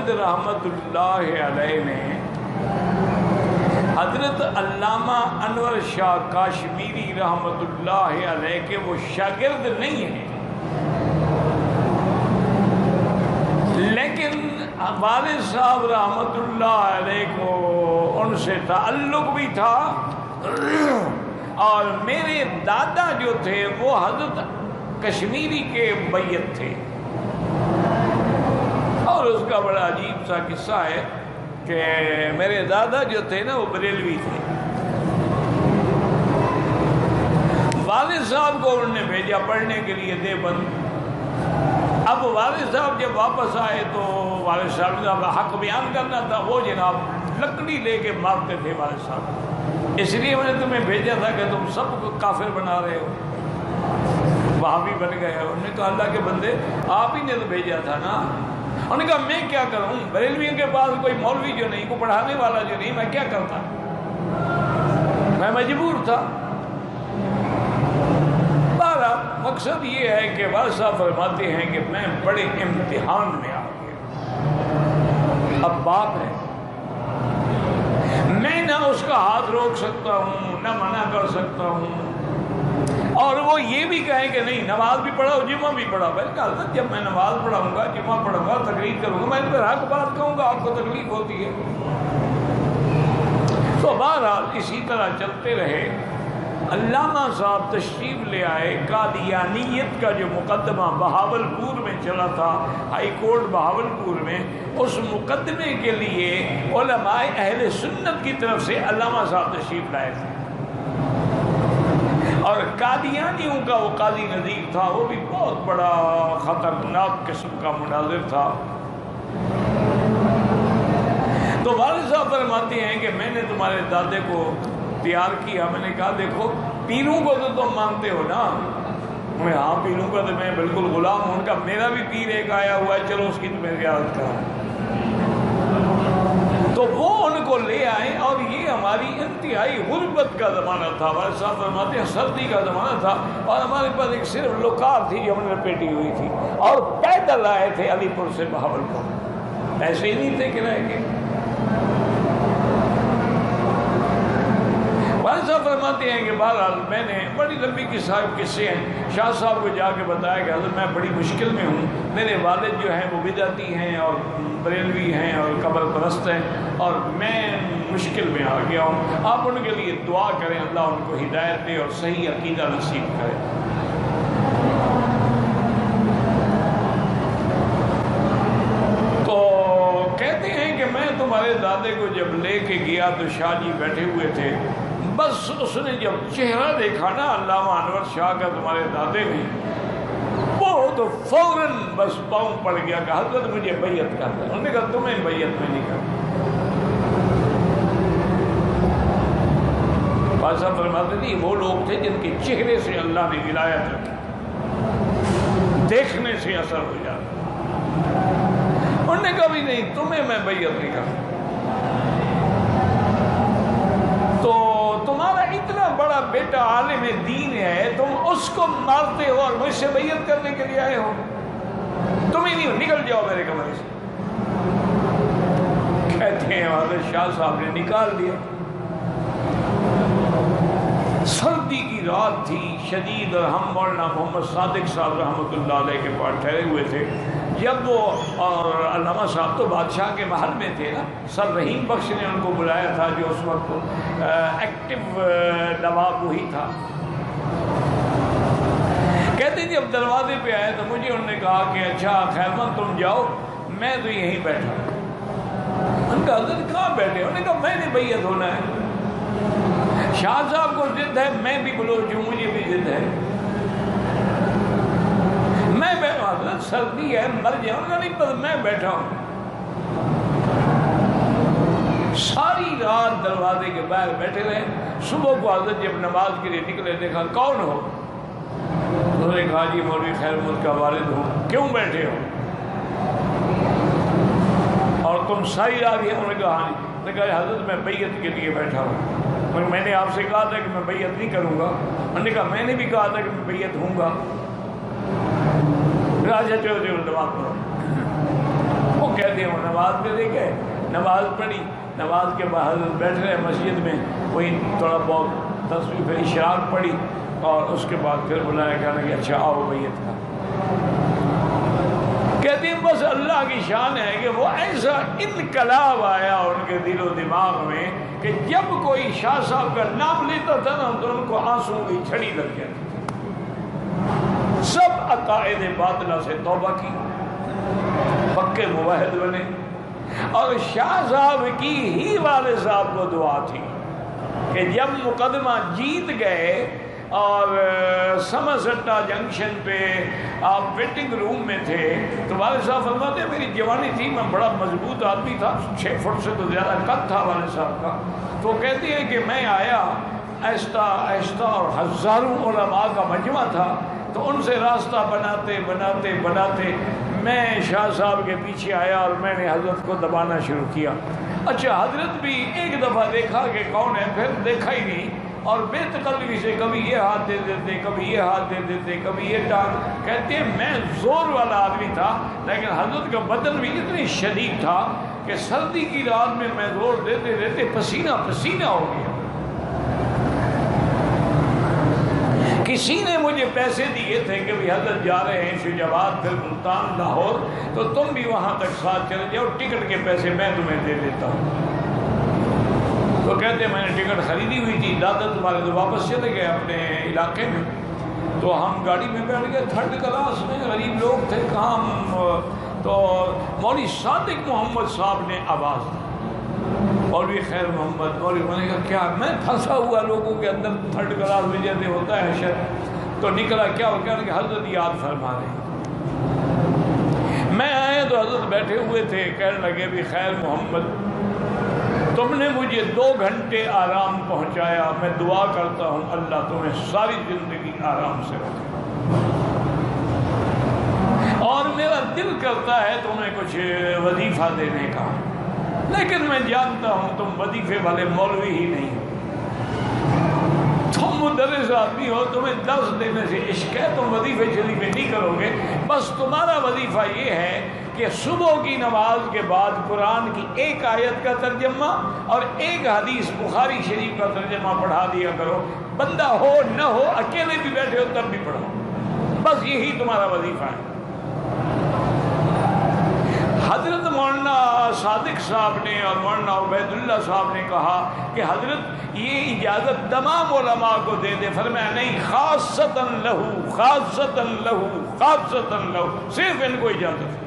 شاگرد رحمت اللہ علیہ نے حضرت علامہ انور شاہ کاشمیری رحمت اللہ علیہ کے وہ شاگرد نہیں ہیں، لیکن والد صاحب رحمت اللہ علیہ کو ان سے تعلق بھی تھا، اور میرے دادا جو تھے وہ حضرت کشمیری کے بیعت تھے۔ اور اس کا بڑا عجیب سا قصہ ہے کہ میرے دادا جو تھے نا وہ بریلوی تھے۔ والد صاحب کو انہوں نے بھیجا پڑھنے کے لیے دیوبند۔ اب والد صاحب جب واپس آئے تو والد صاحب نے اپنا حق بیان کرنا تھا، وہ جناب لکڑی لے کے مارتے تھے والد صاحب، اس لیے میں نے تمہیں بھیجا تھا کہ تم سب کو کافر بنا رہے ہو، وہابی بن گئے ہو۔ انہوں نے کہا اللہ کے بندے آپ ہی نے تو بھیجا تھا نا۔ انہوں نے کہا میں کیا کروں، بریلویوں کے پاس کوئی مولوی جو نہیں، کوئی پڑھانے والا جو نہیں، میں کیا کرتا، میں مجبور تھا۔ بہرحال مقصد یہ ہے کہ والد صاحب فرماتے ہیں کہ میں بڑے امتحان میں آ گیا، اب باپ ہے، میں نہ اس کا ہاتھ روک سکتا ہوں نہ منع کر سکتا ہوں، اور وہ یہ بھی کہیں کہ نہیں نماز بھی پڑھاؤ جمعہ بھی پڑھاؤ۔ میں نے کہا حضرت جب میں نماز پڑھاؤں گا، جمعہ پڑھوں گا، تقریر کروں گا، میں ان پر حق بات کہوں گا، آپ کو تکلیف ہوتی ہے۔ تو بہرحال اسی طرح چلتے رہے۔ علامہ صاحب تشریف لے آئے، قادیانیت کا جو مقدمہ بہاولپور میں چلا تھا، ہائی کورٹ بہاولپور میں، اس مقدمے کے لیے علماء اہل سنت کی طرف سے علامہ صاحب تشریف لائے تھے، اور قادیانیوں کا وہ قاضی نذیر تھا، وہ بھی بہت بڑا خطرناک قسم کا مناظر تھا۔ تو والد صاحب فرماتے ہیں کہ میں نے تمہارے دادے کو تیار کیا۔ میں نے کہا دیکھو پیروں کو تو تم مانتے ہو نا؟ میں ہاں پیروں کا تو میں بالکل غلام ہوں، ان کا میرا بھی پیر ایک آیا ہوا ہے، چلو اس کی تمہیں زیارت کرا۔ تو وہ ان کو لے آئے، اور یہ ہماری انتہائی غربت کا زمانہ تھا۔ والد صاحب فرماتے ہیں سردی کا زمانہ تھا، اور ہمارے پاس ایک صرف لوکار تھی جو ہم نے لپیٹی ہوئی تھی، اور پیدل آئے تھے علی پور سے بہاولپور، ایسے ہی نہیں تھے کرائے کے۔ والد صاحب فرماتے ہیں کہ بہرحال میں نے بڑی لمبی قصے ہیں، شاہ صاحب کو جا کے بتایا کہ حضرت میں بڑی مشکل میں ہوں، میرے والد جو ہیں وہ بدعتی ہیں اور بریلوی ہیں اور قبر پرست ہیں، اور میں مشکل میں آ گیا ہوں، آپ ان کے لیے دعا کریں، اللہ ان کو ہدایت دے اور صحیح عقیدہ نصیب کرے۔ تو کہتے ہیں کہ میں تمہارے دادے کو جب لے کے گیا تو شاہ جی بیٹھے ہوئے تھے، بس اس نے جب چہرہ دیکھا نا علامہ انور شاہ کا تمہارے دادے نے، وہ تو فوراً بس پاؤں پڑ گیا کہ حضرت مجھے بیعت کر دیں۔ انہوں نے کہا تمہیں بیعت میں نہیں کرتا۔ والد صاحب فرماتے تھے وہ لوگ تھے جن کے چہرے سے اللہ نے ولایت رکھی، دیکھنے سے اثر ہو جاتا۔ انہوں نے کہا بھی نہیں تمہیں میں بیعت نہیں کرتا۔ تو تمہارا اتنا بڑا بیٹا عالم دین ہے، تم اس کو مارتے ہو اور مجھ سے بیعت کرنے کے لیے آئے ہو؟ تمہیں نہیں، نکل جاؤ میرے کمرے سے۔ کہتے ہیں حضرت شاہ صاحب نے نکال دیا۔ سردی کی رات تھی شدید، اور ہم مولانا محمد صادق صاحب رحمۃ اللہ علیہ کے پاس ٹھہرے ہوئے تھے۔ جب وہ اور علامہ صاحب تو بادشاہ کے محل میں تھے نا، سر رحیم بخش نے ان کو بلایا تھا جو اس وقت ایکٹیو نواب وہی تھا۔ کہتے ہیں جب دروازے پہ آئے تو مجھے انہوں نے کہا کہ اچھا خیرمند تم جاؤ، میں تو یہیں بیٹھا۔ ان کا حضرت کہاں بیٹھے؟ انہوں نے کہا میں نے بیعت ہونا ہے، شاہ صاحب کو ضد ہے، میں بھی بلوچ ہوں، مجھے بھی ضد ہے، میں بیٹھا، حضرت سردی ہے مر جاؤں۔ انہوں نے نہیں پتا میں بیٹھا ہوں۔ ساری رات دروازے کے باہر بیٹھے رہے۔ صبح کو حضرت جب نماز کے لیے نکلے، دیکھا کون ہو؟ انہوں نے کہا جی مولوی خیرملک کا والد ہوں۔ کیوں بیٹھے ہو؟ اور تم ساری رات یہ؟ انہوں نے کہا ہاں جی۔ انہوں نے کہا حضرت میں بیعت کے لیے بیٹھا ہوں، میں نے آپ سے کہا تھا کہ میں بیعت نہیں کروں گا۔ انہوں نے کہا میں نے بھی کہا تھا کہ میں بیعت ہوں گا۔ راجہ چلو نماز پڑھو۔ وہ کہتے ہیں وہ نماز پہ لے گئے، نماز پڑھی، نماز کے بعد بیٹھ رہے مسجد میں، وہی تھوڑا بہت تصویر پہ اشراق پڑھی اور اس کے بعد پھر بلایا کہنے کہ اچھا آؤ بیعت کا۔ کہتے ہیں بس اللہ کی شان ہے کہ وہ ایسا انقلاب آیا ان کے دل و دماغ میں کہ جب کوئی شاہ صاحب کا نام لیتا تھا نا تو ان کو آنسو کی چھڑی لگ جاتی تھی۔ سب عقائد باطلہ سے توبہ کی، پکے موحد بنے، اور شاہ صاحب کی ہی والد صاحب کو دعا تھی کہ جب مقدمہ جیت گئے اور سمرسٹا جنکشن پہ آپ ویٹنگ روم میں تھے تو والد صاحب فرماتے ہیں میری جوانی تھی، میں بڑا مضبوط آدمی تھا، 6 فٹ سے تو زیادہ قد تھا والد صاحب کا، تو کہتے ہیں کہ میں آیا آہستہ آہستہ اور ہزاروں علماء کا مجمع تھا، تو ان سے راستہ بناتے بناتے بناتے میں شاہ صاحب کے پیچھے آیا اور میں نے حضرت کو دبانا شروع کیا۔ اچھا حضرت بھی ایک دفعہ دیکھا کہ کون ہے، پھر دیکھا ہی نہیں، اور بے تکلفی سے کبھی یہ ہاتھ دے دیتے، کبھی یہ ہاتھ دے دیتے، کبھی یہ ٹانگ۔ کہتے ہیں میں زور والا آدمی تھا لیکن حضرت کا بدن بھی اتنی شدید تھا کہ سردی کی رات میں زور دیتے دیتے پسینہ پسینہ ہو گیا۔ کسی نے مجھے پیسے دیے تھے کہ بھی حضرت جا رہے ہیں شجاعت پھر ملتان لاہور، تو تم بھی وہاں تک ساتھ چلے جاؤ، ٹکٹ کے پیسے میں تمہیں دے دیتا ہوں۔ تو کہتے ہیں میں نے ٹکٹ خریدی ہوئی تھی، دادا تمہارے تو واپس چلے گئے اپنے علاقے میں، تو ہم گاڑی میں بیٹھ گئے، 3rd کلاس میں، غریب لوگ تھے کہاں، تو مولوی صادق محمد صاحب نے آواز دی، مولوی خیر محمد، مولوی میں نے کہا کیا، میں پھنسا ہوا لوگوں کے اندر 3rd کلاس میں جیسے ہوتا ہے شر، تو نکلا کیا ہو کیا کہ حضرت یاد فرما رہے ہیں۔ میں آئے تو حضرت بیٹھے ہوئے تھے، کہنے لگے بھی خیر محمد تم نے مجھے 2 گھنٹے آرام پہنچایا، میں دعا کرتا ہوں اللہ تمہیں ساری زندگی آرام سے رکھے، اور میرا دل کرتا ہے تمہیں کچھ وظیفہ دینے کا، لیکن میں جانتا ہوں تم وظیفے والے مولوی ہی نہیں ہو، تم مدرس آدمی ہو، تمہیں درس دینے سے عشق ہے، تم وظیفے شریفے نہیں کرو گے، بس تمہارا وظیفہ یہ ہے کہ صبح کی نماز کے بعد قرآن کی 1 آیت کا ترجمہ اور 1 حدیث بخاری شریف کا ترجمہ پڑھا دیا کرو، بندہ ہو نہ ہو، اکیلے بھی بیٹھے ہو تب بھی پڑھو، بس یہی تمہارا وظیفہ ہے۔ حضرت مولانا صادق صاحب نے اور مولانا عبید اللہ صاحب نے کہا کہ حضرت یہ اجازت تمام علماء کو دے دے، فرمایا نہیں، خاصتاً لہو خاصتاً لہو خاصتاً لہو، صرف ان کو اجازت۔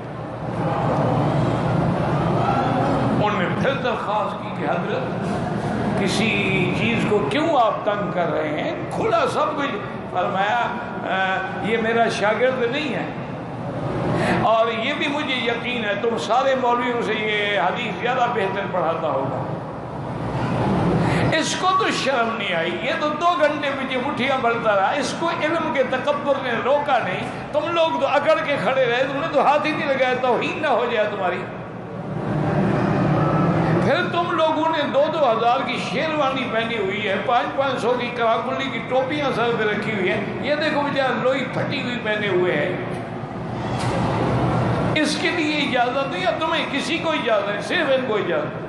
انہوں نے پھر درخواست کی کہ حضرت کسی چیز کو کیوں آپ تنگ کر رہے ہیں، کھلا سب کچھ۔ فرمایا یہ میرا شاگرد نہیں ہے، اور یہ بھی مجھے یقین ہے تم سارے مولویوں سے یہ حدیث زیادہ بہتر پڑھاتا ہوگا۔ اس کو تو شرم نہیں آئی، یہ تو 2 گھنٹے پیچھے مٹھیاں بھرتا رہا، اس کو علم کے تکبر نے روکا نہیں، تم لوگ تو اکڑ کے کھڑے رہے، تم نے تو ہاتھ ہی نہیں لگایا، توہین نہ ہو جائے تمہاری۔ پھر تم لوگوں نے 2-2 ہزار کی شیروانی پہنی ہوئی ہے، 500 کی کراکلی کی ٹوپیاں سر پہ رکھی ہوئی ہیں، یہ دیکھو بیچارہ لوئی پھٹی ہوئی پہنے ہوئے ہیں، اس کے لیے اجازت نہیں، یا تمہیں کسی کو اجازت نہیں، صرف ان کو اجازت۔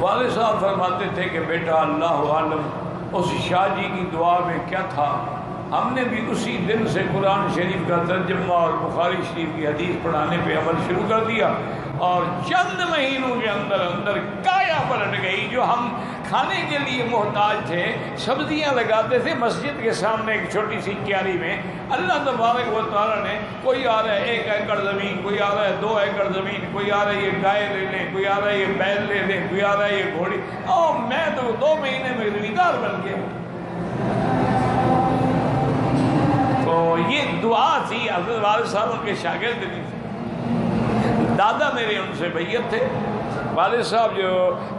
والد صاحب فرماتے تھے کہ بیٹا اللہ عالم اس شاہ جی کی دعا میں کیا تھا، ہم نے بھی اسی دن سے قرآن شریف کا ترجمہ اور بخاری شریف کی حدیث پڑھانے پہ عمل شروع کر دیا، اور چند مہینوں کے اندر اندر کایا پلٹ گئی۔ جو ہم کھانے کے لیے محتاج تھے، سبزیاں لگاتے تھے مسجد کے سامنے ایک چھوٹی سی کیاری میں، اللہ تبارک و تعالیٰ نے، کوئی آ رہا ہے 1 ایکڑ زمین، کوئی آ رہا ہے 2 ایکڑ زمین، کوئی آ رہا ہے یہ گائے لے لیں، کوئی آ رہا ہے یہ بیل لے لیں، کوئی آ رہا ہے یہ گھوڑی، اور میں تو 2 مہینے میں زمیندار بن گیا۔ تو یہ دعا تھی، حضرت والد صاحب ان کے شاگرد نہیں تھے، دادا میرے ان سے بیعت تھے۔ والد صاحب جو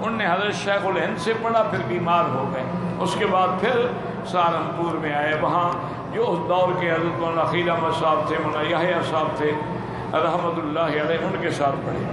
ان نے حضرت شیخ الہند سے پڑھا، پھر بیمار ہو گئے، اس کے بعد پھر سہارنپور میں آئے، وہاں جو اس دور کے حضرت مولانا خلیل احمد صاحب تھے، مولانا یحییٰ صاحب تھے رحمۃ اللہ علیہ، ان کے ساتھ پڑھے۔